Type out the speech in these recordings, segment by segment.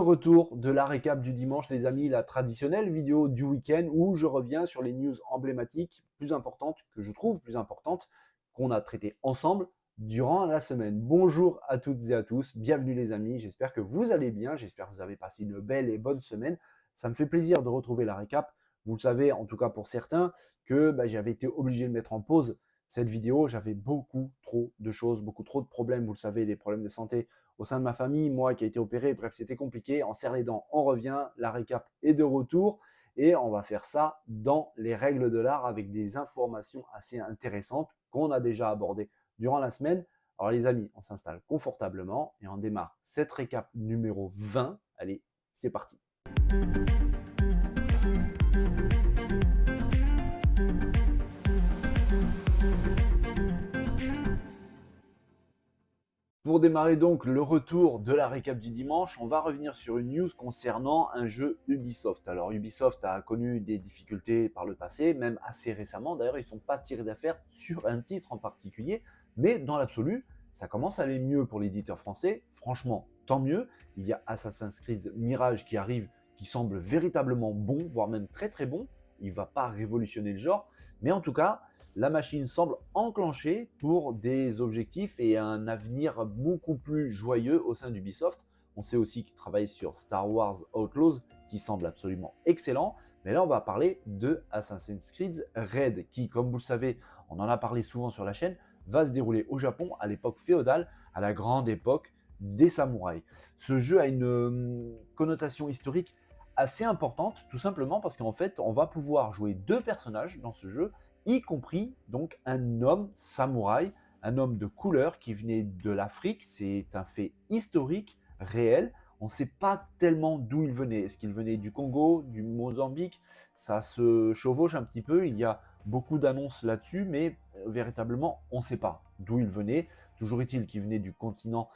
retour de la récap du dimanche, les amis, la traditionnelle vidéo du week-end où je reviens sur les news emblématiques plus importantes, que je trouve plus importantes, qu'on a traitées ensemble durant la semaine. Bonjour à toutes et à tous, bienvenue les amis, j'espère que vous allez bien, j'espère que vous avez passé une belle et bonne semaine. Ça me fait plaisir de retrouver la récap. Vous le savez, en tout cas pour certains, que j'avais été obligé de mettre en pause cette vidéo. J'avais beaucoup trop de choses, beaucoup trop de problèmes. Vous le savez, des problèmes de santé au sein de ma famille, moi qui ai été opéré. Bref, c'était compliqué. On serre les dents, on revient. La récap est de retour et on va faire ça dans les règles de l'art avec des informations assez intéressantes qu'on a déjà abordées durant la semaine. Alors les amis, on s'installe confortablement et on démarre cette récap numéro 20. Allez, c'est parti. Pour démarrer donc le retour de la récap du dimanche, on va revenir sur une news concernant un jeu Ubisoft. Alors Ubisoft a connu des difficultés par le passé, même assez récemment. D'ailleurs, ils ne sont pas tirés d'affaire sur un titre en particulier, mais dans l'absolu, ça commence à aller mieux pour l'éditeur français. Franchement, tant mieux. Il y a Assassin's Creed Mirage qui arrive, qui semble véritablement bon, voire même très très bon. Il ne va pas révolutionner le genre, mais en tout cas, la machine semble enclenchée pour des objectifs et un avenir beaucoup plus joyeux au sein d'Ubisoft. On sait aussi qu'ils travaillent sur Star Wars Outlaws, qui semble absolument excellent. Mais là, on va parler de Assassin's Creed Red, qui, comme vous le savez, on en a parlé souvent sur la chaîne, va se dérouler au Japon à l'époque féodale, à la grande époque des samouraïs. Ce jeu a une connotation historique assez importante, tout simplement parce qu'en fait, on va pouvoir jouer deux personnages dans ce jeu, y compris donc un homme samouraï, un homme de couleur qui venait de l'Afrique. C'est un fait historique, réel. On ne sait pas tellement d'où il venait. Est-ce qu'il venait du Congo, du Mozambique? Ça se chevauche un petit peu. Il y a beaucoup d'annonces là-dessus, mais véritablement, on ne sait pas d'où il venait. Toujours est-il qu'il venait du continent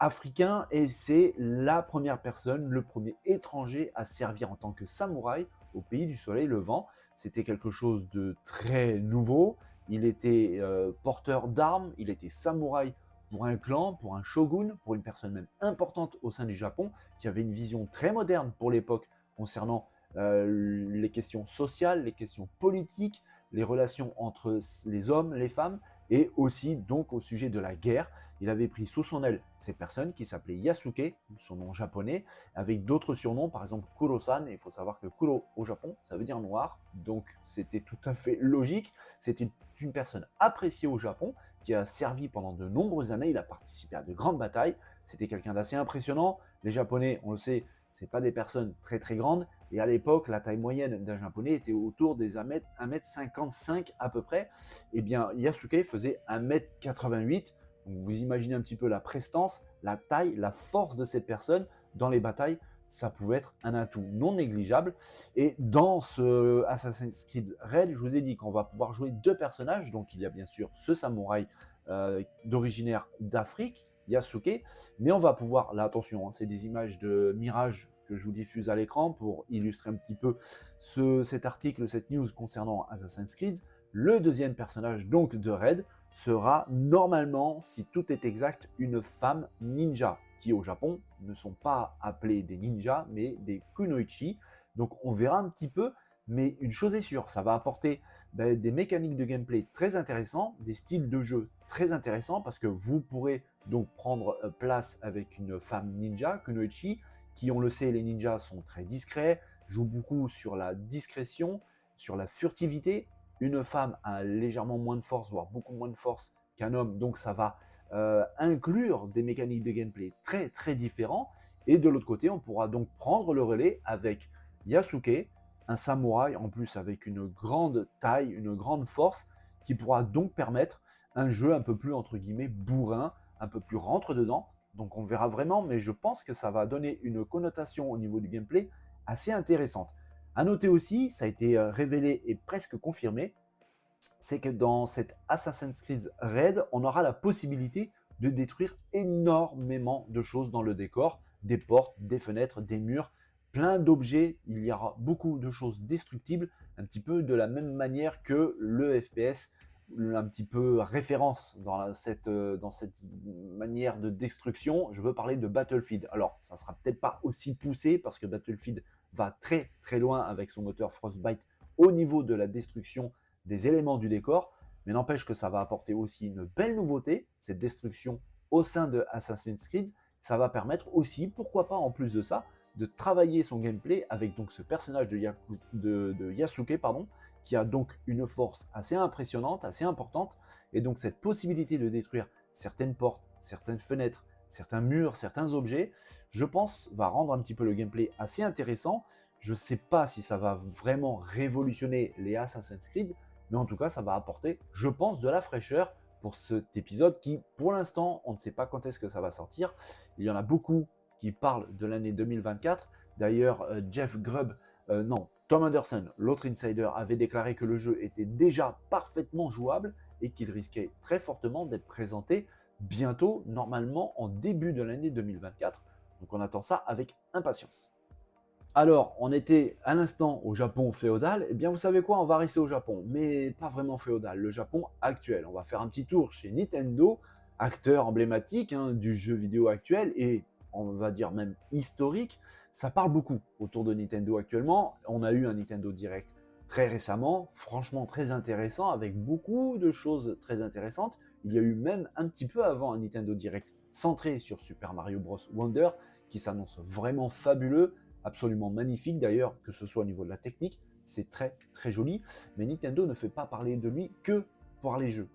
africain et c'est la première personne, le premier étranger à servir en tant que samouraï au pays du soleil levant. C'était quelque chose de très nouveau. Il était porteur d'armes, il était samouraï pour un clan, pour un shogun, pour une personne même importante au sein du Japon, qui avait une vision très moderne pour l'époque concernant les questions sociales, les questions politiques, les relations entre les hommes, les femmes, et aussi donc au sujet de la guerre. Il avait pris sous son aile cette personne qui s'appelait Yasuke, son nom japonais, avec d'autres surnoms, par exemple Kuro-san. Il faut savoir que Kuro au Japon, ça veut dire noir, donc c'était tout à fait logique. C'était une personne appréciée au Japon qui a servi pendant de nombreuses années. Il a participé à de grandes batailles. C'était quelqu'un d'assez impressionnant. Les Japonais, on le sait, c'est pas des personnes très très grandes. Et à l'époque, la taille moyenne d'un Japonais était autour des 1m55 à peu près. Eh bien, Yasuke faisait 1m88. Donc vous imaginez un petit peu la prestance, la taille, la force de cette personne dans les batailles. Ça pouvait être un atout non négligeable. Et dans ce Assassin's Creed Red, je vous ai dit qu'on va pouvoir jouer deux personnages. Donc il y a bien sûr ce samouraï d'originaire d'Afrique, Yasuke, mais on va pouvoir, là attention, hein, c'est des images de Mirage que je vous diffuse à l'écran pour illustrer un petit peu cet article, cette news concernant Assassin's Creed. Le deuxième personnage donc de Red sera normalement, si tout est exact, une femme ninja, qui au Japon ne sont pas appelés des ninjas, mais des kunoichi. Donc on verra un petit peu, mais une chose est sûre, ça va apporter des mécaniques de gameplay très intéressants, des styles de jeu très intéressants, parce que vous pourrez donc prendre place avec une femme ninja, kunoichi, qui, on le sait, les ninjas sont très discrets, jouent beaucoup sur la discrétion, sur la furtivité. Une femme a légèrement moins de force, voire beaucoup moins de force qu'un homme, donc ça va inclure des mécaniques de gameplay très très différents. Et de l'autre côté, on pourra donc prendre le relais avec Yasuke, un samouraï en plus avec une grande taille, une grande force, qui pourra donc permettre un jeu un peu plus entre guillemets bourrin, un peu plus rentre-dedans. Donc on verra vraiment, mais je pense que ça va donner une connotation au niveau du gameplay assez intéressante. À noter aussi, ça a été révélé et presque confirmé, c'est que dans cette Assassin's Creed Red, on aura la possibilité de détruire énormément de choses dans le décor, des portes, des fenêtres, des murs, plein d'objets. Il y aura beaucoup de choses destructibles, un petit peu de la même manière que le FPS un petit peu référence dans cette manière de destruction, je veux parler de Battlefield. Alors, ça ne sera peut-être pas aussi poussé parce que Battlefield va très très loin avec son moteur Frostbite au niveau de la destruction des éléments du décor, mais n'empêche que ça va apporter aussi une belle nouveauté, cette destruction au sein de Assassin's Creed. Ça va permettre aussi, pourquoi pas en plus de ça, de travailler son gameplay avec donc ce personnage de Yasuke, pardon, qui a donc une force assez impressionnante, assez importante, et donc cette possibilité de détruire certaines portes, certaines fenêtres, certains murs, certains objets, je pense, va rendre un petit peu le gameplay assez intéressant. Je ne sais pas si ça va vraiment révolutionner les Assassin's Creed, mais en tout cas, ça va apporter, je pense, de la fraîcheur pour cet épisode qui, pour l'instant, on ne sait pas quand est-ce que ça va sortir. Il y en a beaucoup qui parlent de l'année 2024. D'ailleurs, Jeff Grubb, non, Tom Anderson, l'autre insider, avait déclaré que le jeu était déjà parfaitement jouable et qu'il risquait très fortement d'être présenté bientôt, normalement en début de l'année 2024. Donc on attend ça avec impatience. Alors, on était à l'instant au Japon féodal, et bien vous savez quoi, on va rester au Japon, mais pas vraiment féodal, le Japon actuel. On va faire un petit tour chez Nintendo, acteur emblématique du jeu vidéo actuel, et on va dire même historique. Ça parle beaucoup autour de Nintendo actuellement. On a eu un Nintendo Direct très récemment, franchement très intéressant, avec beaucoup de choses très intéressantes. Il y a eu même un petit peu avant un Nintendo Direct centré sur Super Mario Bros. Wonder, qui s'annonce vraiment fabuleux, absolument magnifique d'ailleurs, que ce soit au niveau de la technique, c'est très très joli, mais Nintendo ne fait pas parler de lui que par les jeux.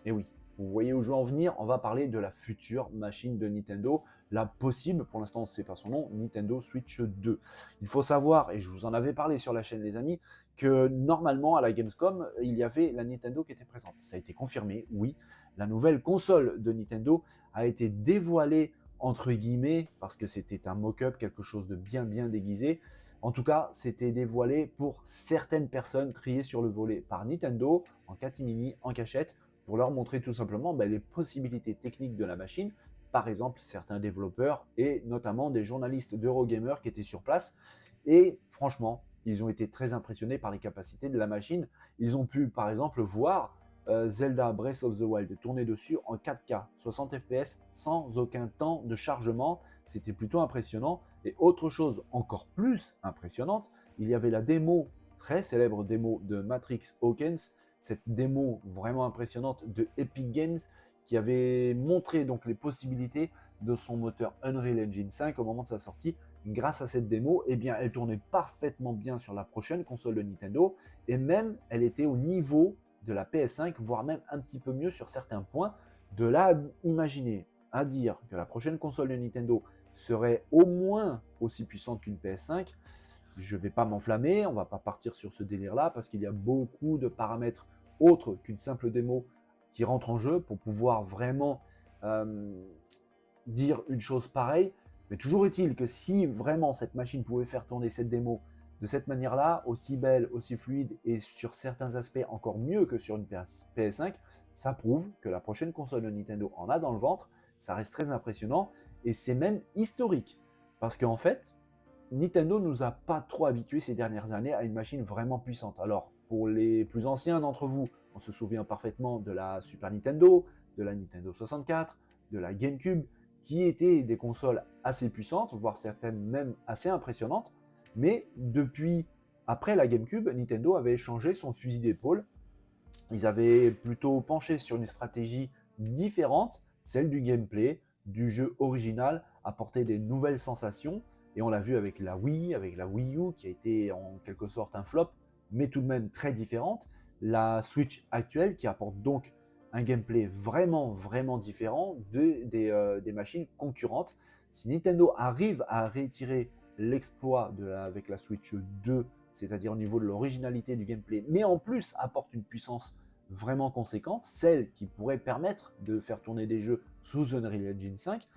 Et oui, vous voyez où je veux en venir, on va parler de la future machine de Nintendo, la possible, pour l'instant on ne sait pas son nom, Nintendo Switch 2. Il faut savoir, et je vous en avais parlé sur la chaîne les amis, que normalement à la Gamescom, il y avait la Nintendo qui était présente. Ça a été confirmé, oui, la nouvelle console de Nintendo a été dévoilée entre guillemets, parce que c'était un mock-up, quelque chose de bien bien déguisé. En tout cas, c'était dévoilé pour certaines personnes triées sur le volet par Nintendo, en catimini, en cachette, pour leur montrer tout simplement les possibilités techniques de la machine. Par exemple, certains développeurs et notamment des journalistes d'Eurogamer qui étaient sur place. Et franchement, ils ont été très impressionnés par les capacités de la machine. Ils ont pu, par exemple, voir Zelda Breath of the Wild tourner dessus en 4K, 60 fps, sans aucun temps de chargement. C'était plutôt impressionnant. Et autre chose encore plus impressionnante, il y avait la démo, très célèbre démo de Matrix Hawkins, cette démo vraiment impressionnante de Epic Games qui avait montré donc les possibilités de son moteur Unreal Engine 5 au moment de sa sortie. Grâce à cette démo, eh bien, elle tournait parfaitement bien sur la prochaine console de Nintendo et même elle était au niveau de la PS5, voire même un petit peu mieux sur certains points. De là à imaginer, à dire que la prochaine console de Nintendo serait au moins aussi puissante qu'une PS5, je ne vais pas m'enflammer, on ne va pas partir sur ce délire-là, parce qu'il y a beaucoup de paramètres autres qu'une simple démo qui rentrent en jeu pour pouvoir vraiment euh, dire une chose pareille. Mais toujours est-il que si vraiment cette machine pouvait faire tourner cette démo de cette manière-là, aussi belle, aussi fluide et sur certains aspects encore mieux que sur une PS5, ça prouve que la prochaine console de Nintendo en a dans le ventre. Ça reste très impressionnant et c'est même historique. Parce qu'en fait, Nintendo nous a pas trop habitués ces dernières années à une machine vraiment puissante. Alors, pour les plus anciens d'entre vous, on se souvient parfaitement de la Super Nintendo, de la Nintendo 64, de la GameCube, qui étaient des consoles assez puissantes, voire certaines même assez impressionnantes. Mais depuis, après la GameCube, Nintendo avait changé son fusil d'épaule. Ils avaient plutôt penché sur une stratégie différente, celle du gameplay, du jeu original, apporter des nouvelles sensations. Et on l'a vu avec la Wii, avec la Wii U, qui a été en quelque sorte un flop, mais tout de même très différente. La Switch actuelle, qui apporte donc un gameplay vraiment, vraiment différent des machines concurrentes. Si Nintendo arrive à retirer l'exploit avec la Switch 2, c'est-à-dire au niveau de l'originalité du gameplay, mais en plus apporte une puissance vraiment conséquente, celle qui pourrait permettre de faire tourner des jeux sous Unreal Engine 5,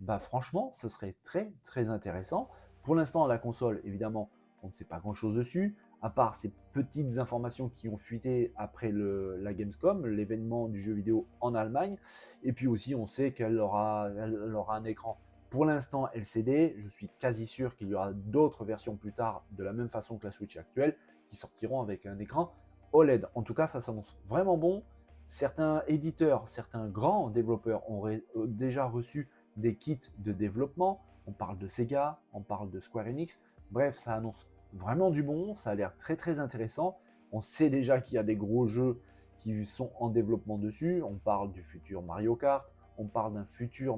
bah franchement, ce serait très très intéressant. Pour l'instant, la console, évidemment, on ne sait pas grand-chose dessus, à part ces petites informations qui ont fuité après la Gamescom, l'événement du jeu vidéo en Allemagne. Et puis aussi, on sait qu'elle aura un écran pour l'instant LCD. Je suis quasi sûr qu'il y aura d'autres versions plus tard de la même façon que la Switch actuelle qui sortiront avec un écran OLED. En tout cas, ça s'annonce vraiment bon. Certains éditeurs, certains grands développeurs ont déjà reçu des kits de développement. On parle de Sega, on parle de Square Enix. Bref, ça annonce vraiment du bon, ça a l'air très très intéressant. On sait déjà qu'il y a des gros jeux qui sont en développement dessus. On parle du futur Mario Kart, on parle d'un futur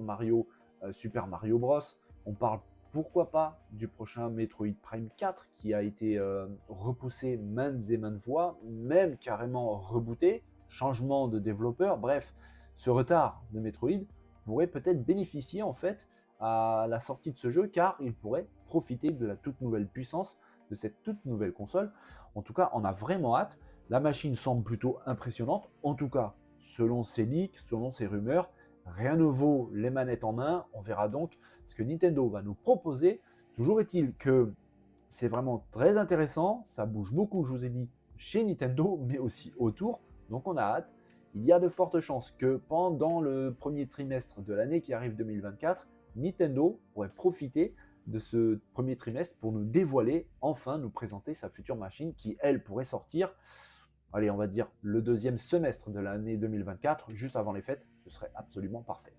Super Mario Bros. On parle pourquoi pas du prochain Metroid Prime 4 qui a été repoussé maintes et maintes fois, même carrément rebooté, changement de développeur. Bref, ce retard de Metroid pourrait peut-être bénéficier en fait à la sortie de ce jeu car il pourrait profiter de la toute nouvelle puissance de cette toute nouvelle console. En tout cas, on a vraiment hâte. La machine semble plutôt impressionnante, en tout cas selon ses leaks, selon ses rumeurs. Rien ne vaut les manettes en main. On verra donc ce que Nintendo va nous proposer. Toujours est-il que c'est vraiment très intéressant. Ça bouge beaucoup, je vous ai dit, chez Nintendo, mais aussi autour. Donc on a hâte. Il y a de fortes chances que pendant le premier trimestre de l'année qui arrive 2024, Nintendo pourrait profiter de ce premier trimestre pour nous dévoiler, enfin nous présenter sa future machine qui, elle, pourrait sortir, allez, on va dire le deuxième semestre de l'année 2024, juste avant les fêtes. Ce serait absolument parfait.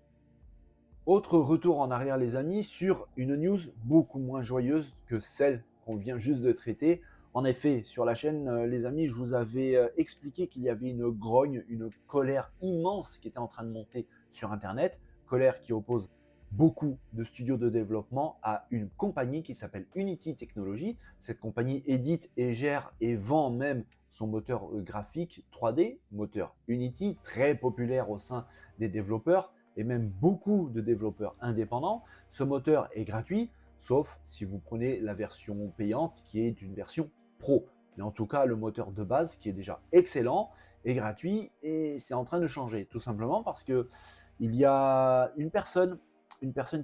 Autre retour en arrière les amis sur une news beaucoup moins joyeuse que celle qu'on vient juste de traiter. En effet, sur la chaîne les amis, je vous avais expliqué qu'il y avait une grogne, une colère immense qui était en train de monter sur internet, colère qui oppose beaucoup de studios de développement à une compagnie qui s'appelle Unity Technologies. Cette compagnie édite et gère et vend même son moteur graphique 3D, moteur Unity, très populaire au sein des développeurs et même beaucoup de développeurs indépendants. Ce moteur est gratuit, sauf si vous prenez la version payante qui est une version pro. Mais en tout cas, le moteur de base, qui est déjà excellent, est gratuit et c'est en train de changer. Tout simplement parce que il y a une personne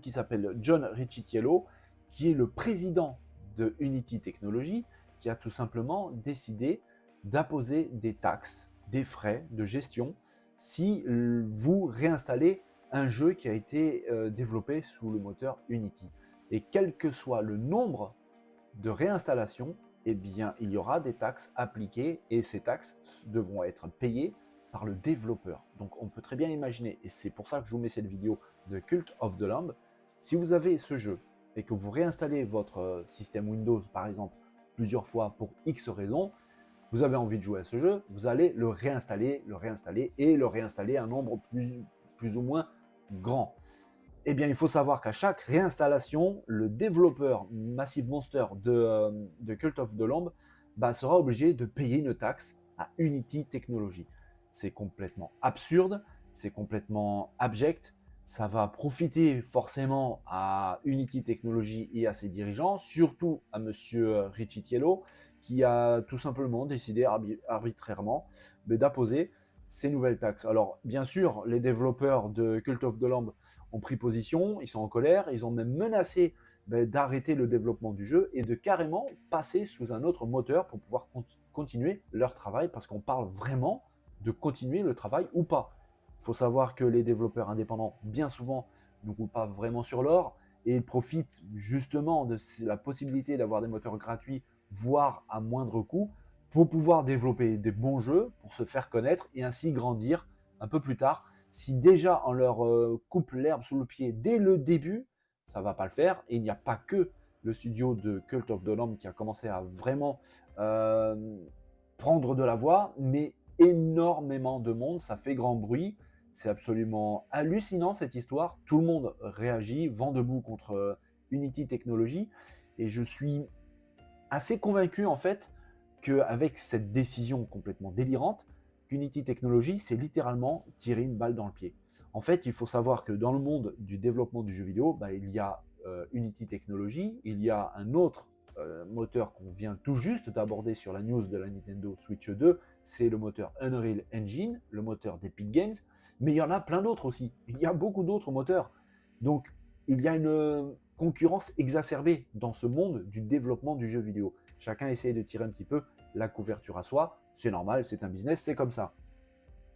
qui s'appelle John Riccitiello, qui est le président de Unity Technologies, qui a tout simplement décidé d'imposer des taxes, des frais de gestion si vous réinstallez un jeu qui a été développé sous le moteur Unity. Et quel que soit le nombre de réinstallations, eh bien, il y aura des taxes appliquées et ces taxes devront être payées par le développeur. Donc on peut très bien imaginer, et c'est pour ça que je vous mets cette vidéo de Cult of the Lamb, si vous avez ce jeu et que vous réinstallez votre système Windows par exemple plusieurs fois pour X raisons, vous avez envie de jouer à ce jeu, vous allez le réinstaller et le réinstaller un nombre plus ou moins grand. Eh bien, il faut savoir qu'à chaque réinstallation, le développeur Massive Monster de Cult of the Lamb sera obligé de payer une taxe à Unity Technologies. C'est complètement absurde, c'est complètement abject. Ça va profiter forcément à Unity Technologies et à ses dirigeants, surtout à Monsieur Riccitiello, qui a tout simplement décidé arbitrairement d'imposer ces nouvelles taxes. Alors, bien sûr, les développeurs de Cult of the Lamb ont pris position, ils sont en colère, ils ont même menacé d'arrêter le développement du jeu et de carrément passer sous un autre moteur pour pouvoir continuer leur travail, parce qu'on parle vraiment de continuer le travail ou pas. Il faut savoir que les développeurs indépendants, bien souvent, ne roulent pas vraiment sur l'or et ils profitent justement de la possibilité d'avoir des moteurs gratuits, voire à moindre coût, pour pouvoir développer des bons jeux, pour se faire connaître et ainsi grandir un peu plus tard. Si déjà on leur coupe l'herbe sous le pied dès le début, ça va pas le faire. Et il n'y a pas que le studio de Cult of the Lamb qui a commencé à vraiment prendre de la voix, mais énormément de monde, ça fait grand bruit. C'est absolument hallucinant cette histoire. Tout le monde réagit, vent debout contre Unity Technologies. Et je suis assez convaincu en fait qu'avec cette décision complètement délirante, Unity Technologies s'est littéralement tiré une balle dans le pied. En fait, il faut savoir que dans le monde du développement du jeu vidéo, il y a Unity Technologies, il y a un autre moteur qu'on vient tout juste d'aborder sur la news de la Nintendo Switch 2, c'est le moteur Unreal Engine, le moteur d'Epic Games, mais il y en a plein d'autres aussi. Il y a beaucoup d'autres moteurs. Donc, il y a une concurrence exacerbée dans ce monde du développement du jeu vidéo. Chacun essaye de tirer un petit peu la couverture à soi, c'est normal, c'est un business, c'est comme ça.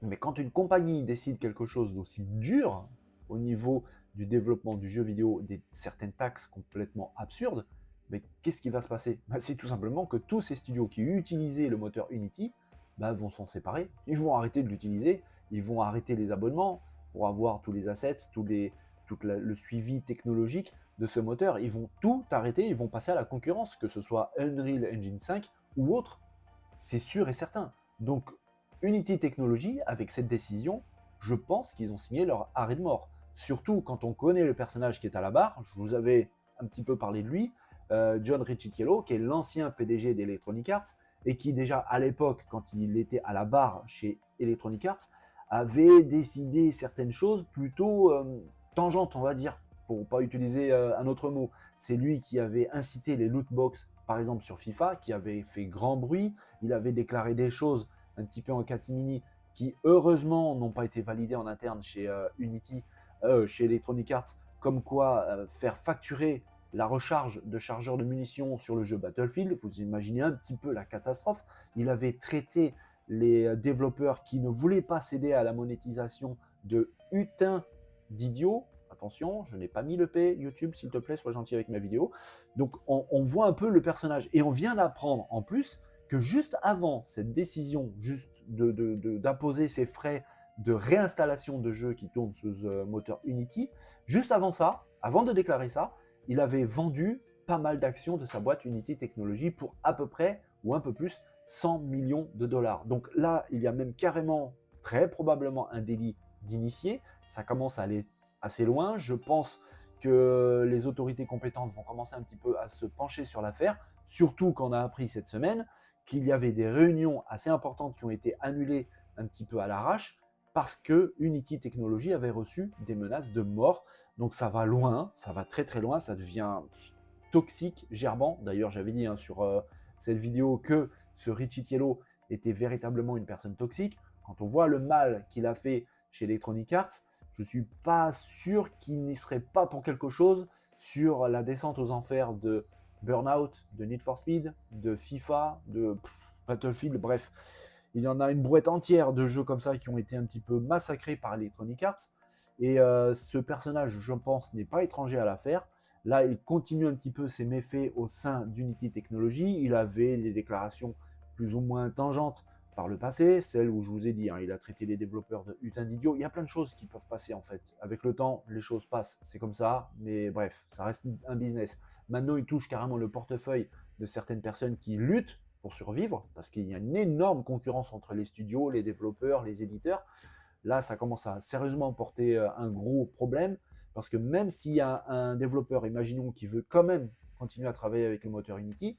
Mais quand une compagnie décide quelque chose d'aussi dur au niveau du développement du jeu vidéo, certaines taxes complètement absurdes, mais qu'est-ce qui va se passer? C'est tout simplement que tous ces studios qui utilisaient le moteur Unity vont s'en séparer, ils vont arrêter de l'utiliser ils vont arrêter les abonnements pour avoir tous les assets, le suivi technologique de ce moteur. Ils vont tout arrêter, ils vont passer à la concurrence, que ce soit Unreal Engine 5 ou autre, c'est sûr et certain. Donc, Unity Technology, avec cette décision, je pense qu'ils ont signé leur arrêt de mort. Surtout quand on connaît le personnage qui est à la barre, je vous avais un petit peu parlé de lui, John Riccitiello, qui est l'ancien PDG d'Electronic Arts, et qui déjà à l'époque, quand il était à la barre chez Electronic Arts, avait décidé certaines choses plutôt tangentes, on va dire, pour ne pas utiliser un autre mot. C'est lui qui avait incité les loot box, par exemple sur FIFA, qui avait fait grand bruit. Il avait déclaré des choses un petit peu en catimini qui heureusement n'ont pas été validées en interne chez Unity, chez Electronic Arts, comme quoi faire facturer la recharge de chargeurs de munitions sur le jeu Battlefield. Vous imaginez un petit peu la catastrophe. Il avait traité les développeurs qui ne voulaient pas céder à la monétisation de hutin d'idiots. Attention, je n'ai pas mis le P, YouTube, s'il te plaît, sois gentil avec ma vidéo. Donc, on voit un peu le personnage. Et on vient d'apprendre, en plus, que juste avant cette décision, juste d'imposer ces frais de réinstallation de jeux qui tournent sous moteur Unity, juste avant ça, avant de déclarer ça, il avait vendu pas mal d'actions de sa boîte Unity Technology pour à peu près, ou un peu plus, 100 millions de dollars. Donc là, il y a même carrément, très probablement, un délit d'initié. Ça commence à aller assez loin. Je pense que les autorités compétentes vont commencer un petit peu à se pencher sur l'affaire, surtout qu'on a appris cette semaine qu'il y avait des réunions assez importantes qui ont été annulées un petit peu à l'arrache parce que Unity Technology avait reçu des menaces de mort. Donc ça va loin, ça va très très loin, ça devient toxique, gerbant. D'ailleurs, j'avais dit sur cette vidéo que ce Riccitiello était véritablement une personne toxique. Quand on voit le mal qu'il a fait chez Electronic Arts, je ne suis pas sûr qu'il n'y serait pas pour quelque chose sur la descente aux enfers de Burnout, de Need for Speed, de FIFA, de Battlefield, bref. Il y en a une brouette entière de jeux comme ça qui ont été un petit peu massacrés par Electronic Arts. Et ce personnage, je pense, n'est pas étranger à l'affaire. Là, il continue un petit peu ses méfaits au sein d'Unity Technology. Il avait des déclarations plus ou moins tangentes par le passé, celle où je vous ai dit, il a traité les développeurs de hutin d'idiots. Il y a plein de choses qui peuvent passer en fait. Avec le temps, les choses passent, c'est comme ça, mais bref, ça reste un business. Maintenant, il touche carrément le portefeuille de certaines personnes qui luttent pour survivre, parce qu'il y a une énorme concurrence entre les studios, les développeurs, les éditeurs. Là, ça commence à sérieusement porter un gros problème, parce que même s'il y a un développeur, imaginons, qui veut quand même continuer à travailler avec le moteur Unity,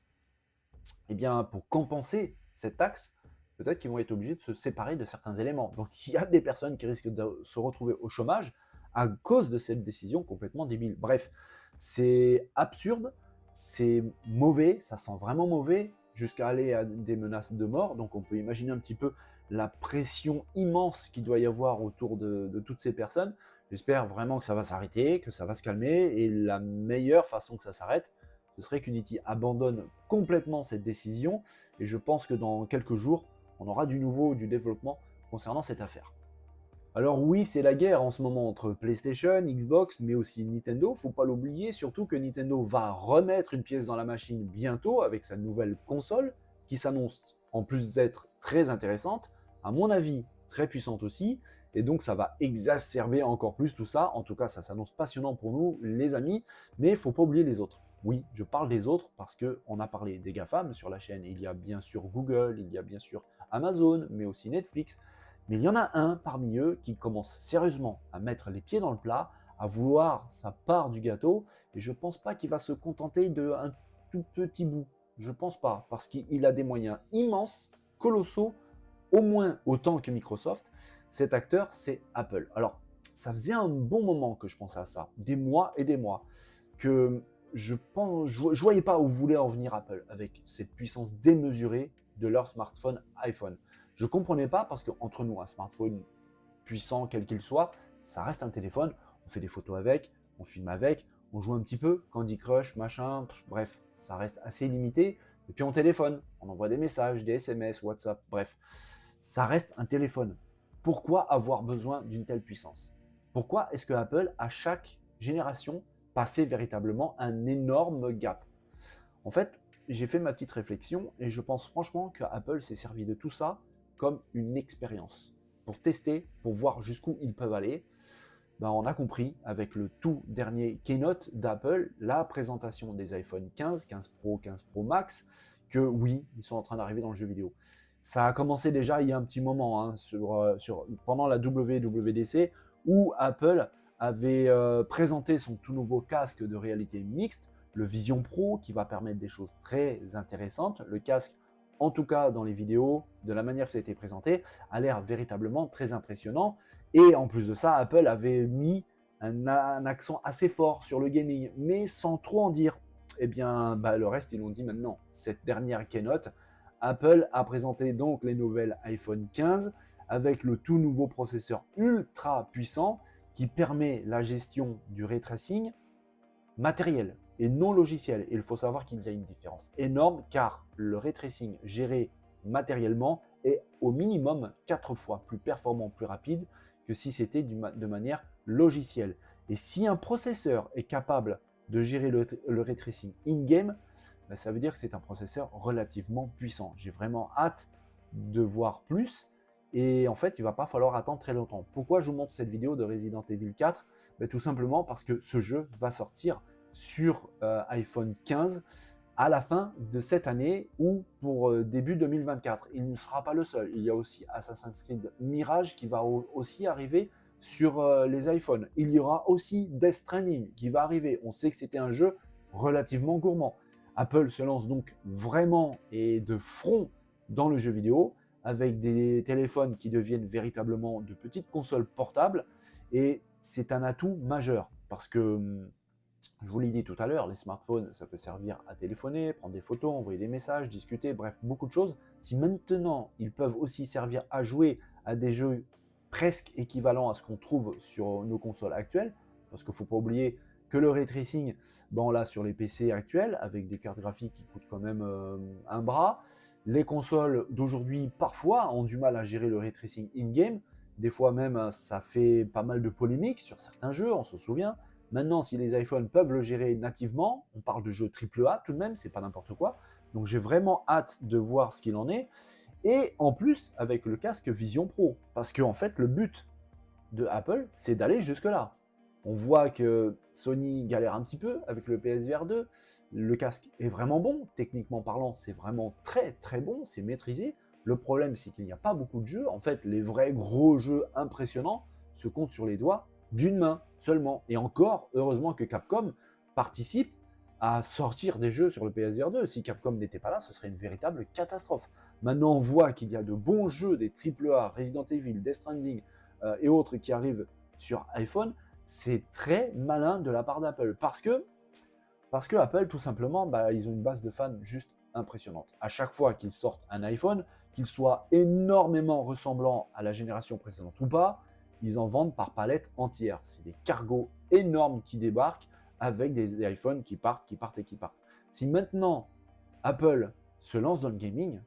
eh bien, pour compenser cette taxe, peut-être qu'ils vont être obligés de se séparer de certains éléments. Donc, il y a des personnes qui risquent de se retrouver au chômage à cause de cette décision complètement débile. Bref, c'est absurde, c'est mauvais, ça sent vraiment mauvais, jusqu'à aller à des menaces de mort. Donc, on peut imaginer un petit peu la pression immense qu'il doit y avoir autour de toutes ces personnes. J'espère vraiment que ça va s'arrêter, que ça va se calmer, et la meilleure façon que ça s'arrête, ce serait qu'Unity abandonne complètement cette décision, et je pense que dans quelques jours, on aura du nouveau, du développement concernant cette affaire. Alors oui, c'est la guerre en ce moment entre PlayStation, Xbox, mais aussi Nintendo, faut pas l'oublier, surtout que Nintendo va remettre une pièce dans la machine bientôt avec sa nouvelle console, qui s'annonce en plus d'être très intéressante, à mon avis très puissante aussi, et donc ça va exacerber encore plus tout ça. En tout cas, ça s'annonce passionnant pour nous, les amis, mais il faut pas oublier les autres. Oui, je parle des autres parce qu'on a parlé des GAFAM sur la chaîne. Il y a bien sûr Google, il y a bien sûr Amazon, mais aussi Netflix. Mais il y en a un parmi eux qui commence sérieusement à mettre les pieds dans le plat, à vouloir sa part du gâteau, et je pense pas qu'il va se contenter d'un tout petit bout. Je pense pas, parce qu'il a des moyens immenses, colossaux, au moins autant que Microsoft. Cet acteur, c'est Apple. Alors, ça faisait un bon moment que je pensais à ça, des mois et des mois, que je voyais pas où voulait en venir Apple avec cette puissance démesurée de leur smartphone iPhone. Je comprenais pas parce qu'entre nous, un smartphone puissant quel qu'il soit, ça reste un téléphone, on fait des photos avec, on filme avec, on joue un petit peu, Candy Crush, machin, bref, ça reste assez limité. Et puis on téléphone, on envoie des messages, des SMS, WhatsApp, bref, ça reste un téléphone. Pourquoi avoir besoin d'une telle puissance? Pourquoi est-ce que Apple, à chaque génération, passait véritablement un énorme gap? En fait, j'ai fait ma petite réflexion et je pense franchement que Apple s'est servi de tout ça comme une expérience. pour tester, pour voir jusqu'où ils peuvent aller. Ben, on a compris avec le tout dernier keynote d'Apple, la présentation des iPhone 15, 15 Pro, 15 Pro Max, que oui, ils sont en train d'arriver dans le jeu vidéo. Ça a commencé déjà il y a un petit moment, hein, pendant la WWDC, où Apple avait présenté son tout nouveau casque de réalité mixte, le Vision Pro, qui va permettre des choses très intéressantes. Le casque, en tout cas dans les vidéos, de la manière que ça a été présenté, a l'air véritablement très impressionnant. Et en plus de ça, Apple avait mis un accent assez fort sur le gaming, mais sans trop en dire. Eh bien, le reste, ils l'ont dit maintenant. Cette dernière keynote, Apple a présenté donc les nouvelles iPhone 15 avec le tout nouveau processeur ultra puissant qui permet la gestion du ray tracing matériel et non logiciel. Et il faut savoir qu'il y a une différence énorme car le ray tracing géré matériellement est au minimum 4 fois plus performant, plus rapide que si c'était de manière logicielle. Et si un processeur est capable de gérer le ray tracing in-game, ça veut dire que c'est un processeur relativement puissant. J'ai vraiment hâte de voir plus. Et en fait, il ne va pas falloir attendre très longtemps. Pourquoi je vous montre cette vidéo de Resident Evil 4 ? Tout simplement parce que ce jeu va sortir sur iPhone 15 à la fin de cette année ou pour début 2024. Il ne sera pas le seul. Il y a aussi Assassin's Creed Mirage qui va aussi arriver sur les iPhones. Il y aura aussi Death Stranding qui va arriver. On sait que c'était un jeu relativement gourmand. Apple se lance donc vraiment et de front dans le jeu vidéo avec des téléphones qui deviennent véritablement de petites consoles portables et c'est un atout majeur parce que je vous l'ai dit tout à l'heure, les smartphones, ça peut servir à téléphoner, prendre des photos, envoyer des messages, discuter, bref, beaucoup de choses. Si maintenant, ils peuvent aussi servir à jouer à des jeux presque équivalents à ce qu'on trouve sur nos consoles actuelles, parce qu'il ne faut pas oublier que le ray tracing, on l'a sur les PC actuels, avec des cartes graphiques qui coûtent quand même un bras. Les consoles d'aujourd'hui, parfois, ont du mal à gérer le ray tracing in-game. Des fois même, ça fait pas mal de polémiques sur certains jeux, on se souvient. Maintenant, si les iPhones peuvent le gérer nativement, on parle de jeux AAA tout de même, c'est pas n'importe quoi. Donc j'ai vraiment hâte de voir ce qu'il en est. Et en plus, avec le casque Vision Pro. Parce que en fait, le but de Apple, c'est d'aller jusque-là. On voit que Sony galère un petit peu avec le PSVR 2. Le casque est vraiment bon. Techniquement parlant, c'est vraiment très très bon, c'est maîtrisé. Le problème, c'est qu'il n'y a pas beaucoup de jeux. En fait, les vrais gros jeux impressionnants se comptent sur les doigts d'une main seulement. Et encore, heureusement que Capcom participe à sortir des jeux sur le PSVR 2. Si Capcom n'était pas là, ce serait une véritable catastrophe. Maintenant, on voit qu'il y a de bons jeux, des AAA, Resident Evil, Death Stranding et autres qui arrivent sur iPhone. C'est très malin de la part d'Apple. Parce que Apple, tout simplement, ils ont une base de fans juste impressionnante. À chaque fois qu'ils sortent un iPhone, qu'il soit énormément ressemblant à la génération précédente ou pas, ils en vendent par palette entière. C'est des cargos énormes qui débarquent avec des iPhones qui partent. Si maintenant Apple se lance dans le gaming,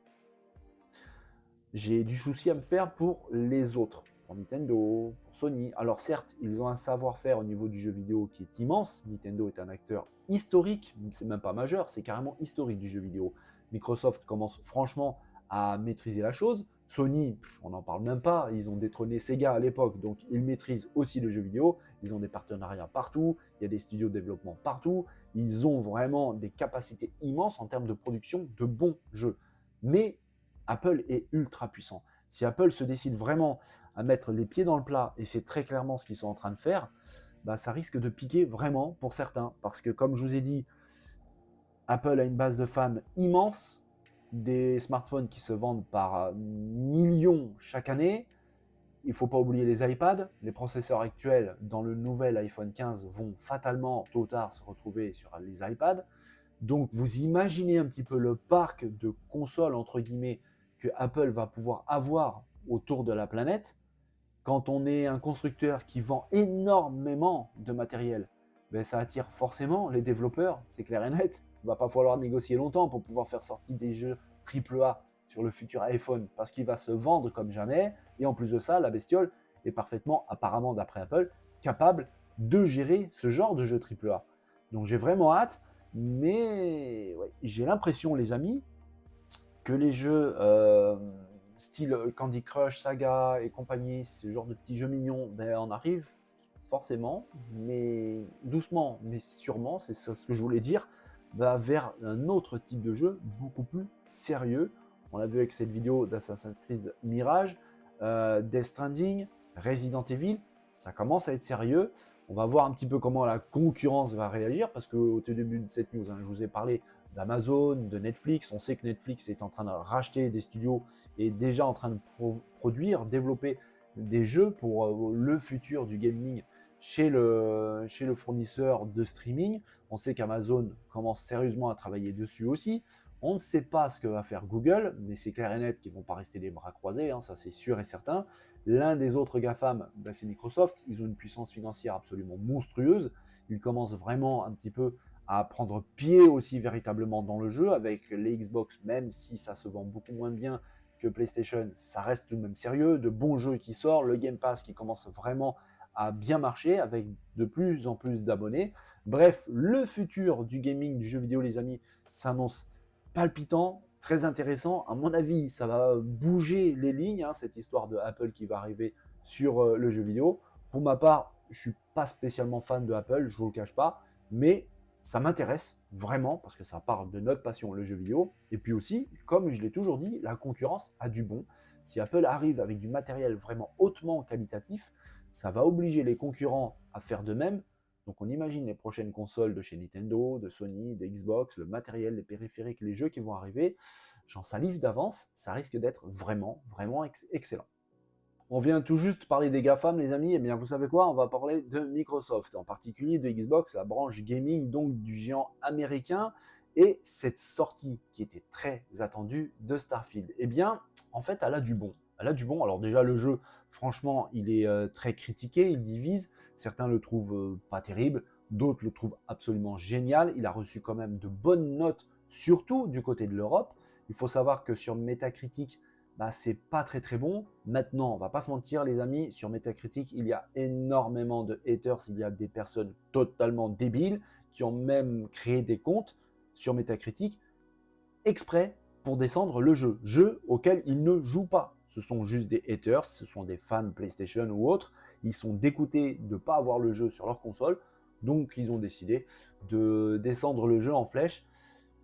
j'ai du souci à me faire pour les autres, pour Nintendo, pour Sony. Alors certes, ils ont un savoir-faire au niveau du jeu vidéo qui est immense. Nintendo est un acteur historique, c'est même pas majeur, c'est carrément historique du jeu vidéo. Microsoft commence franchement à maîtriser la chose. Sony, on n'en parle même pas, ils ont détrôné Sega à l'époque, donc ils maîtrisent aussi le jeu vidéo, ils ont des partenariats partout, il y a des studios de développement partout, ils ont vraiment des capacités immenses en termes de production de bons jeux. Mais Apple est ultra puissant. Si Apple se décide vraiment à mettre les pieds dans le plat, et c'est très clairement ce qu'ils sont en train de faire, ça risque de piquer vraiment pour certains. Parce que comme je vous ai dit, Apple a une base de fans immense, des smartphones qui se vendent par millions chaque année. Il ne faut pas oublier les iPads. Les processeurs actuels dans le nouvel iPhone 15 vont fatalement, tôt ou tard, se retrouver sur les iPads. Donc vous imaginez un petit peu le parc de consoles, entre guillemets, que Apple va pouvoir avoir autour de la planète. Quand on est un constructeur qui vend énormément de matériel, ça attire forcément les développeurs, c'est clair et net. Il ne va pas falloir négocier longtemps pour pouvoir faire sortir des jeux AAA sur le futur iPhone parce qu'il va se vendre comme jamais. Et en plus de ça, la bestiole est parfaitement, apparemment d'après Apple, capable de gérer ce genre de jeu AAA. Donc j'ai vraiment hâte, mais ouais, j'ai l'impression, les amis, que les jeux style Candy Crush, Saga et compagnie, ce genre de petits jeux mignons, ben, on arrive forcément, mais doucement, mais sûrement, c'est ça ce que je voulais dire, bah, vers un autre type de jeu beaucoup plus sérieux. On l'a vu avec cette vidéo d'Assassin's Creed Mirage, Death Stranding, Resident Evil, ça commence à être sérieux. On va voir un petit peu comment la concurrence va réagir, parce qu'au tout début de cette news, hein, je vous ai parlé d'Amazon, de Netflix. On sait que Netflix est en train de racheter des studios et déjà en train de produire, développer des jeux pour le futur du gaming chez le fournisseur de streaming. On sait qu'Amazon commence sérieusement à travailler dessus aussi. On ne sait pas ce que va faire Google, mais c'est clair et net qu'ils ne vont pas rester les bras croisés, hein, ça c'est sûr et certain. L'un des autres GAFAM, bah, c'est Microsoft. Ils ont une puissance financière absolument monstrueuse. Ils commencent vraiment un petit peu à prendre pied aussi véritablement dans le jeu avec les Xbox, même si ça se vend beaucoup moins bien que PlayStation, ça reste tout de même sérieux, de bons jeux qui sortent, le Game Pass qui commence vraiment à bien marcher avec de plus en plus d'abonnés. Bref, le futur du gaming, du jeu vidéo, les amis, s'annonce palpitant, très intéressant. À mon avis, ça va bouger les lignes, hein, cette histoire de Apple qui va arriver sur le jeu vidéo. Pour ma part, je suis pas spécialement fan de Apple, je vous le cache pas, mais ça m'intéresse vraiment parce que ça parle de notre passion, le jeu vidéo. Et puis aussi, comme je l'ai toujours dit, la concurrence a du bon. Si Apple arrive avec du matériel vraiment hautement qualitatif, ça va obliger les concurrents à faire de même. Donc on imagine les prochaines consoles de chez Nintendo, de Sony, de Xbox, le matériel, les périphériques, les jeux qui vont arriver. J'en salive d'avance, ça risque d'être vraiment, vraiment excellent. On vient tout juste parler des GAFAM, les amis. Eh bien, vous savez quoi? On va parler de Microsoft, en particulier de Xbox, la branche gaming donc du géant américain, et cette sortie qui était très attendue de Starfield. Eh bien, en fait, elle a du bon. Elle a du bon. Alors déjà, le jeu, franchement, il est très critiqué, il divise. Certains le trouvent pas terrible, d'autres le trouvent absolument génial. Il a reçu quand même de bonnes notes, surtout du côté de l'Europe. Il faut savoir que sur Metacritic, bah, c'est pas très très bon. Maintenant, on va pas se mentir les amis, sur Metacritic, il y a énormément de haters, il y a des personnes totalement débiles qui ont même créé des comptes sur Metacritic exprès pour descendre le jeu auquel ils ne jouent pas. Ce sont juste des haters, ce sont des fans PlayStation ou autres, ils sont dégoûtés de ne pas avoir le jeu sur leur console, donc ils ont décidé de descendre le jeu en flèche.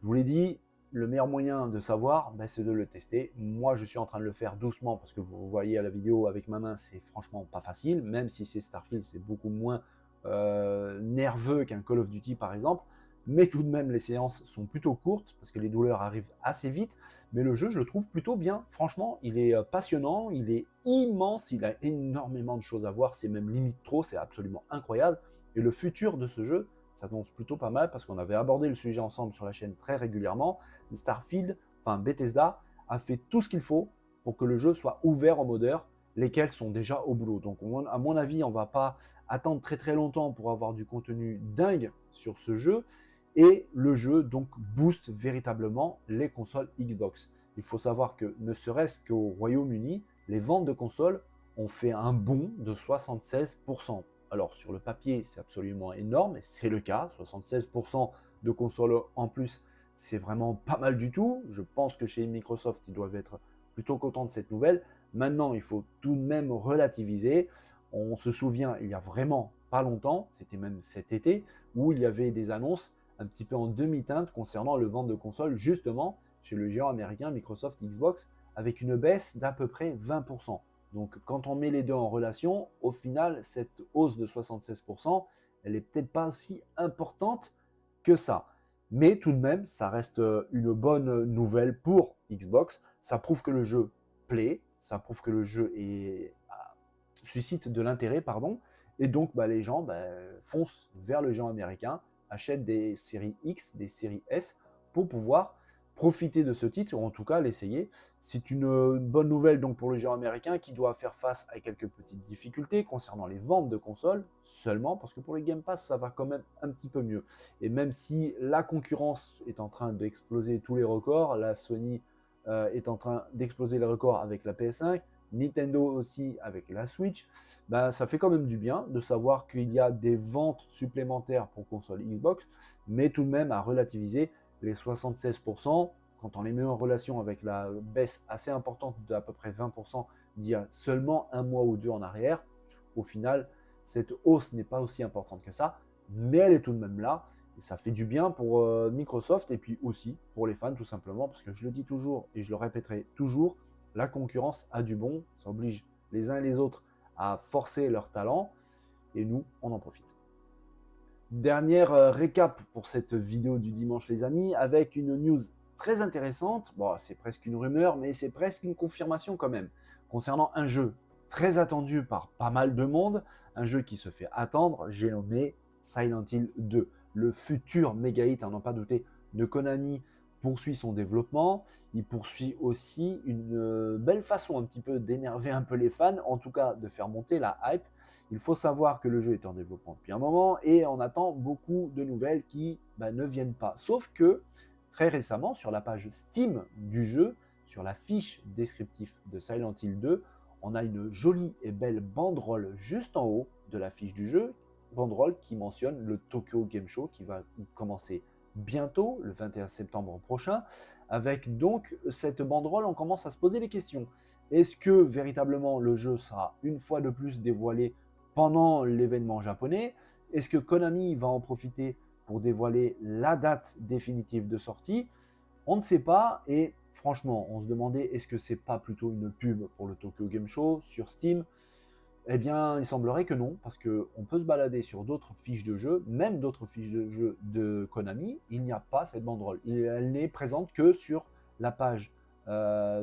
Je vous l'ai dit, le meilleur moyen de savoir, ben, c'est de le tester. Moi, je suis en train de le faire doucement parce que vous voyez à la vidéo avec ma main, c'est franchement pas facile. Même si c'est Starfield, c'est beaucoup moins nerveux qu'un Call of Duty par exemple. Mais tout de même, les séances sont plutôt courtes parce que les douleurs arrivent assez vite. Mais le jeu, je le trouve plutôt bien. Franchement, il est passionnant, il est immense, il a énormément de choses à voir. C'est même limite trop, c'est absolument incroyable. Et le futur de ce jeu, ça s'annonce plutôt pas mal parce qu'on avait abordé le sujet ensemble sur la chaîne très régulièrement. Starfield, enfin Bethesda, a fait tout ce qu'il faut pour que le jeu soit ouvert en modeur, lesquels sont déjà au boulot. Donc à mon avis, on ne va pas attendre très très longtemps pour avoir du contenu dingue sur ce jeu. Et le jeu donc booste véritablement les consoles Xbox. Il faut savoir que ne serait-ce qu'au Royaume-Uni, les ventes de consoles ont fait un bond de 76%. Alors sur le papier, c'est absolument énorme, et c'est le cas, 76% de consoles en plus, c'est vraiment pas mal du tout. Je pense que chez Microsoft, ils doivent être plutôt contents de cette nouvelle. Maintenant, il faut tout de même relativiser. On se souvient, il y a vraiment pas longtemps, c'était même cet été, où il y avait des annonces un petit peu en demi-teinte concernant le vente de consoles, justement, chez le géant américain Microsoft Xbox, avec une baisse d'à peu près 20%. Donc quand on met les deux en relation, au final, cette hausse de 76%, elle n'est peut-être pas si importante que ça. Mais tout de même, ça reste une bonne nouvelle pour Xbox. Ça prouve que le jeu plaît, ça prouve que le jeu suscite de l'intérêt, pardon. Et donc, bah, les gens foncent vers le géant américain, achètent des séries X, des séries S, pour pouvoir profiter de ce titre, ou en tout cas l'essayer. C'est une bonne nouvelle donc pour le géant américain qui doit faire face à quelques petites difficultés concernant les ventes de consoles seulement, parce que pour les Game Pass, ça va quand même un petit peu mieux. Et même si la concurrence est en train d'exploser tous les records, la Sony est en train d'exploser les records avec la PS5, Nintendo aussi avec la Switch, bah, ça fait quand même du bien de savoir qu'il y a des ventes supplémentaires pour console Xbox, mais tout de même à relativiser les 76%, quand on les met en relation avec la baisse assez importante d'à peu près 20% d'il y a seulement un mois ou deux en arrière, au final, cette hausse n'est pas aussi importante que ça, mais elle est tout de même là. Et ça fait du bien pour Microsoft et puis aussi pour les fans tout simplement, parce que je le dis toujours et je le répéterai toujours, la concurrence a du bon, ça oblige les uns et les autres à forcer leur talent et nous, on en profite. Dernière récap pour cette vidéo du dimanche les amis, avec une news très intéressante. Bon, c'est presque une rumeur, mais c'est presque une confirmation quand même, concernant un jeu très attendu par pas mal de monde, un jeu qui se fait attendre, j'ai nommé Silent Hill 2. Le futur méga hit, à n'en pas douter, de Konami poursuit son développement. Il poursuit aussi une belle façon un petit peu d'énerver un peu les fans, en tout cas de faire monter la hype. Il faut savoir que le jeu est en développement depuis un moment et on attend beaucoup de nouvelles qui ne viennent pas. Sauf que très récemment, sur la page Steam du jeu, sur la fiche descriptive de Silent Hill 2, on a une jolie et belle banderole juste en haut de la fiche du jeu, banderole qui mentionne le Tokyo Game Show qui va commencer bientôt, le 21 septembre prochain. Avec donc cette banderole, on commence à se poser les questions. Est-ce que véritablement le jeu sera une fois de plus dévoilé pendant l'événement japonais? Est-ce que Konami va en profiter pour dévoiler la date définitive de sortie? On ne sait pas et franchement, on se demandait est-ce que c'est pas plutôt une pub pour le Tokyo Game Show sur Steam? Eh bien, il semblerait que non, parce qu'on peut se balader sur d'autres fiches de jeu, même d'autres fiches de jeu de Konami, il n'y a pas cette banderole. Elle n'est présente que sur la page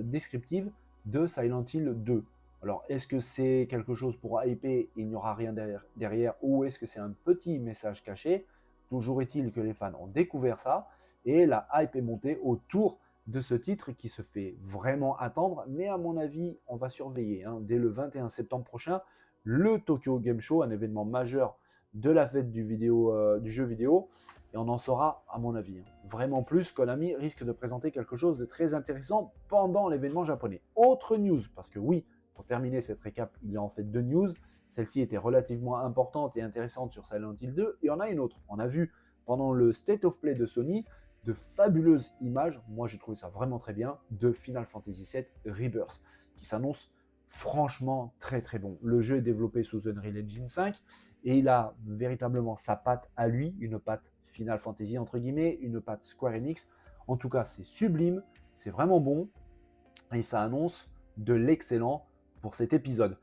descriptive de Silent Hill 2. Alors, est-ce que c'est quelque chose pour hyper, il n'y aura rien derrière, ou est-ce que c'est un petit message caché? Toujours est-il que les fans ont découvert ça, et la hype est montée autour de ce titre qui se fait vraiment attendre, mais à mon avis, on va surveiller. Dès le 21 septembre prochain, le Tokyo Game Show, un événement majeur de la fête du jeu vidéo, et on en saura, à mon avis, vraiment plus. Konami risque de présenter quelque chose de très intéressant pendant l'événement japonais. Autre news, parce que oui, pour terminer cette récap, il y a en fait deux news. Celle-ci était relativement importante et intéressante sur Silent Hill 2, et on a une autre. On a vu pendant le State of Play de Sony de fabuleuses images, moi j'ai trouvé ça vraiment très bien, de Final Fantasy VII Rebirth, qui s'annonce franchement très très bon. Le jeu est développé sous Unreal Engine 5 et il a véritablement sa patte à lui, une patte Final Fantasy entre guillemets, une patte Square Enix. En tout cas, c'est sublime, c'est vraiment bon et ça annonce de l'excellent pour cet épisode.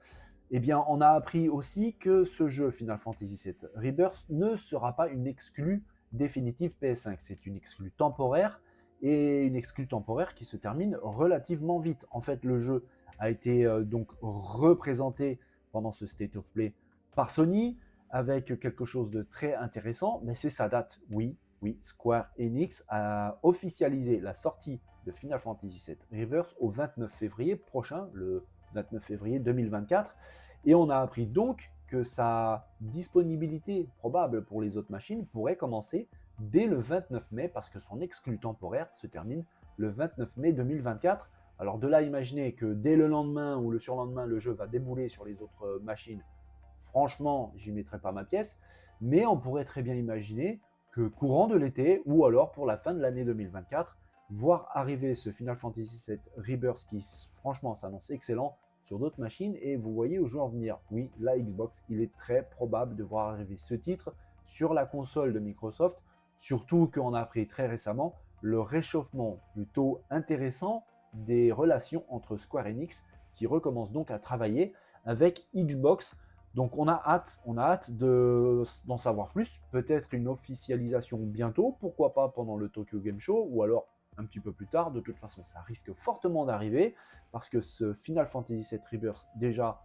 Eh bien, on a appris aussi que ce jeu Final Fantasy VII Rebirth ne sera pas une exclue définitive PS5. C'est une exclue temporaire et une exclue temporaire qui se termine relativement vite. En fait, le jeu a été donc représenté pendant ce State of Play par Sony avec quelque chose de très intéressant, mais c'est sa date. Oui, Square Enix a officialisé la sortie de Final Fantasy VII Rebirth au 29 février prochain, le 29 février 2024, et on a appris donc que sa disponibilité probable pour les autres machines pourrait commencer dès le 29 mai parce que son exclu temporaire se termine le 29 mai 2024. Alors de là, imaginez que dès le lendemain ou le surlendemain, le jeu va débouler sur les autres machines. Franchement, j'y mettrai pas ma pièce, mais on pourrait très bien imaginer que courant de l'été ou alors pour la fin de l'année 2024, voir arriver ce Final Fantasy VII Rebirth qui franchement s'annonce excellent sur d'autres machines et vous voyez où je veux en venir. Oui, la Xbox, il est très probable de voir arriver ce titre sur la console de Microsoft, surtout qu'on a appris très récemment le réchauffement plutôt intéressant des relations entre Square Enix qui recommence donc à travailler avec Xbox. Donc on a hâte d'en savoir plus, peut-être une officialisation bientôt, pourquoi pas pendant le Tokyo Game Show ou alors un petit peu plus tard. De toute façon, ça risque fortement d'arriver parce que ce Final Fantasy VII Rebirth déjà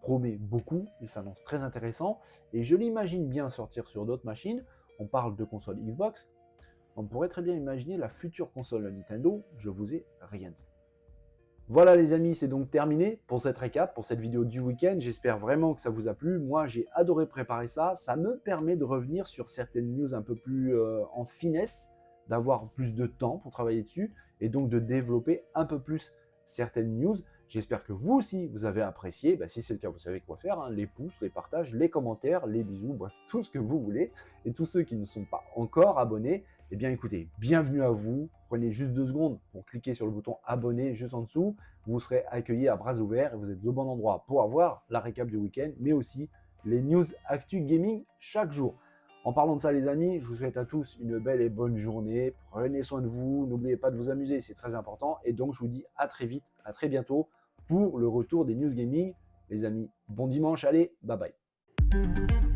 promet beaucoup et s'annonce très intéressant et je l'imagine bien sortir sur d'autres machines. On parle de console Xbox, on pourrait très bien imaginer la future console de Nintendo, je vous ai rien dit. Voilà les amis, c'est donc terminé pour cette récap, pour cette vidéo du week-end. J'espère vraiment que ça vous a plu. Moi, j'ai adoré préparer ça. Ça me permet de revenir sur certaines news un peu plus en finesse, d'avoir plus de temps pour travailler dessus et donc de développer un peu plus certaines news. J'espère que vous aussi, vous avez apprécié. Si c'est le cas, vous savez quoi faire. Les pouces, les partages, les commentaires, les bisous, bref, tout ce que vous voulez. Et tous ceux qui ne sont pas encore abonnés, eh bien écoutez, bienvenue à vous. prenez juste 2 secondes pour cliquer sur le bouton abonner juste en dessous. Vous serez accueillis à bras ouverts et vous êtes au bon endroit pour avoir la récap du week-end, mais aussi les news actu gaming chaque jour. En parlant de ça, les amis, je vous souhaite à tous une belle et bonne journée. Prenez soin de vous, n'oubliez pas de vous amuser, c'est très important. Et donc, je vous dis à très vite, à très bientôt pour le retour des news gaming. Les amis, bon dimanche, allez, bye bye.